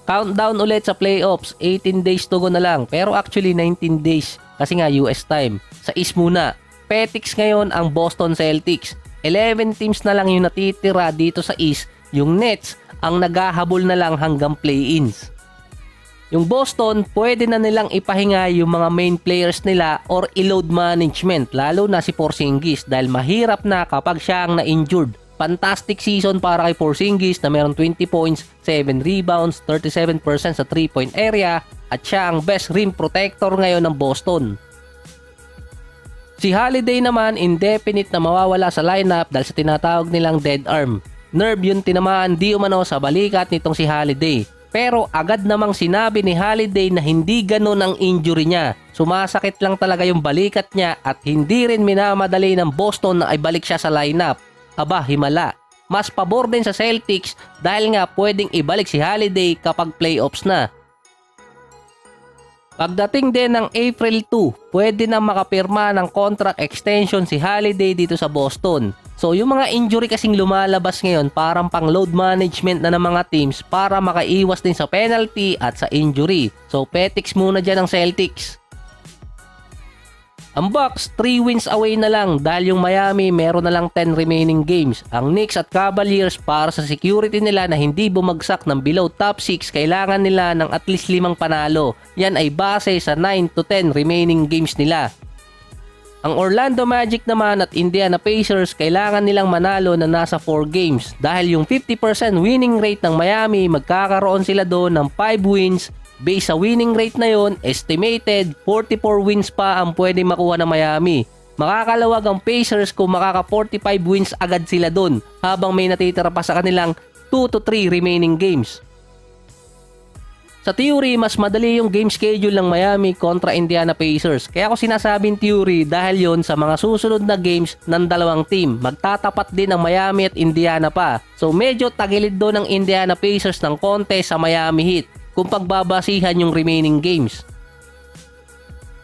Countdown ulit sa playoffs, 18 days to go na lang. Pero actually 19 days kasi nga US time. Sa East muna, Petics ngayon ang Boston Celtics. 11 teams na lang yung natitira dito sa East. Yung Nets ang naghahabol na lang hanggang play-ins. Yung Boston, pwede na nilang ipahinga yung mga main players nila or i-load management, lalo na si Porzingis dahil mahirap na kapag siya ang na-injured. Fantastic season para kay Porzingis na meron 20 points, 7 rebounds, 37% sa 3-point area at siya ang best rim protector ngayon ng Boston. Si Holiday naman indefinite na mawawala sa lineup dahil sa tinatawag nilang dead arm. Nerve yung tinamaan di umano sa balikat nitong si Holiday. Pero agad namang sinabi ni Holiday na hindi ganun ang injury niya. Sumasakit lang talaga yung balikat niya at hindi rin minamadali ng Boston na ibalik siya sa lineup. Aba, himala. Mas pabor din sa Celtics dahil nga pwedeng ibalik si Holiday kapag playoffs na. Pagdating din ng April 2, pwede na makapirma ng contract extension si Holiday dito sa Boston. So yung mga injury kasing lumalabas ngayon parang pang load management na ng mga teams para makaiwas din sa penalty at sa injury. So Petics muna dyan ng Celtics. Ang Bucks 3 wins away na lang dahil yung Miami meron na lang 10 remaining games. Ang Knicks at Cavaliers para sa security nila na hindi bumagsak ng below top 6 kailangan nila ng at least 5 panalo. Yan ay base sa 9 to 10 remaining games nila. Ang Orlando Magic naman at Indiana Pacers kailangan nilang manalo na nasa 4 games dahil yung 50% winning rate ng Miami magkakaroon sila doon ng 5 wins. Based sa winning rate na yon, estimated 44 wins pa ang pwede makuha ng Miami. Makakalawag ang Pacers kung makaka 45 wins agad sila doon habang may natitira pa sa kanilang 2 to 3 remaining games. Sa theory, mas madali yung game schedule ng Miami kontra Indiana Pacers. Kaya ako sinasabing theory dahil yon sa mga susunod na games ng dalawang team. Magtatapat din ang Miami at Indiana pa. So medyo tagilid doon ng Indiana Pacers ng konti sa Miami Heat kung pagbabasihan yung remaining games.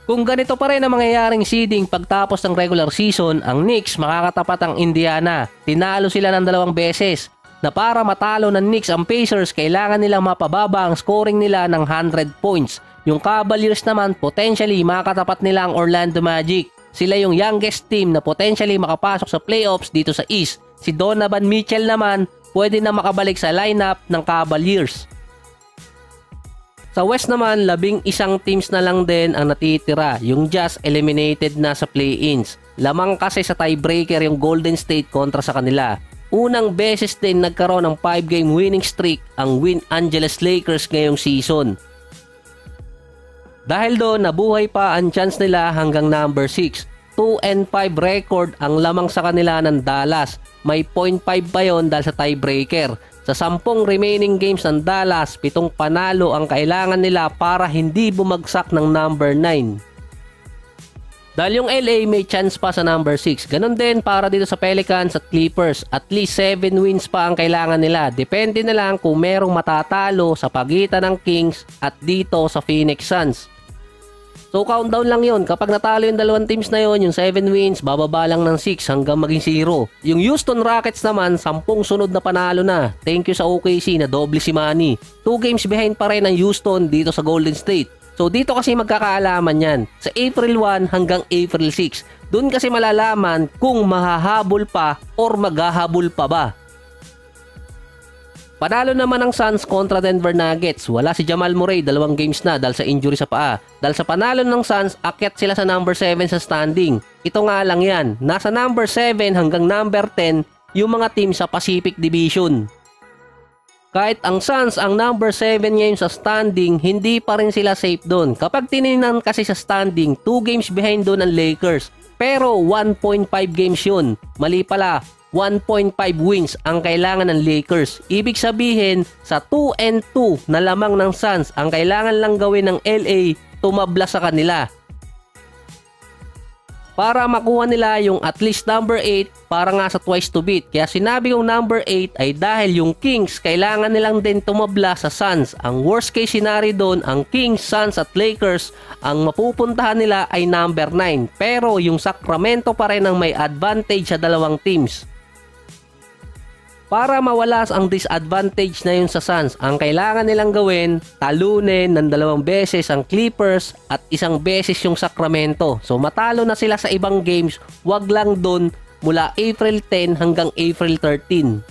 Kung ganito pa rin ang mangyayaring seeding pagtapos ng regular season, ang Knicks makakatapat ang Indiana. Tinalo sila ng 2 beses na para matalo ng Knicks ang Pacers kailangan nilang mapababa ang scoring nila ng 100 points. Yung Cavaliers naman potentially makakatapat nila ang Orlando Magic. Sila yung youngest team na potentially makapasok sa playoffs dito sa East. Si Donovan Mitchell naman pwede na makabalik sa lineup ng Cavaliers. Sa West naman, 11 teams na lang din ang natitira. Yung Jazz eliminated na sa play-ins. Lamang kasi sa tiebreaker yung Golden State kontra sa kanila. Unang beses din nagkaroon ng 5-game winning streak ang Los Angeles Lakers ngayong season. Dahil doon, nabuhay pa ang chance nila hanggang number 6. 2-5 record ang lamang sa kanila ng Dallas. May 0.5 pa yon dahil sa tiebreaker. Sa 10 remaining games ng Dallas, 7 panalo ang kailangan nila para hindi bumagsak ng number 9. Dahil yung LA may chance pa sa number 6. Ganon din para dito sa Pelicans at Clippers. At least 7 wins pa ang kailangan nila. Depende na lang kung merong matatalo sa pagitan ng Kings at dito sa Phoenix Suns. So countdown lang yon. Kapag natalo yung 2 teams na yon, yung 7 wins, bababa lang ng 6 hanggang maging 0. Yung Houston Rockets naman, 10 sunod na panalo na. Thank you sa OKC na doble si Manny. 2 games behind pa rin ang Houston dito sa Golden State. So dito kasi magkakaalaman yan. Sa April 1 hanggang April 6. Doon kasi malalaman kung mahahabol pa or maghahabol pa ba. Panalo naman ang Suns kontra Denver Nuggets. Wala si Jamal Murray, 2 games na dahil sa injury sa paa. Dahil sa panalo ng Suns, akyat sila sa number 7 sa standing. Ito nga lang yan. Nasa number 7 hanggang number 10 yung mga team sa Pacific Division. Kahit ang Suns ang number 7 ngayon sa standing, hindi pa rin sila safe doon. Kapag tinignan kasi sa standing, 2 games behind doon ang Lakers. Pero 1.5 games yun. Mali pala. 1.5 wins ang kailangan ng Lakers. Ibig sabihin, sa 2-2 na lamang ng Suns, ang kailangan lang gawin ng LA, tumabla sa kanila. Para makuha nila yung at least number 8 para nga sa twice to beat. Kaya sinabi kong number 8 ay dahil yung Kings kailangan nilang din tumabla sa Suns. Ang worst case scenario doon, ang Kings, Suns at Lakers, ang mapupuntahan nila ay number 9. Pero yung Sacramento pa rin ang may advantage sa 2 teams. Para mawalas ang disadvantage na yun sa Suns, ang kailangan nilang gawin, talunin ng 2 beses ang Clippers at 1 beses yung Sacramento. So matalo na sila sa ibang games, wag lang doon mula April 10 hanggang April 13.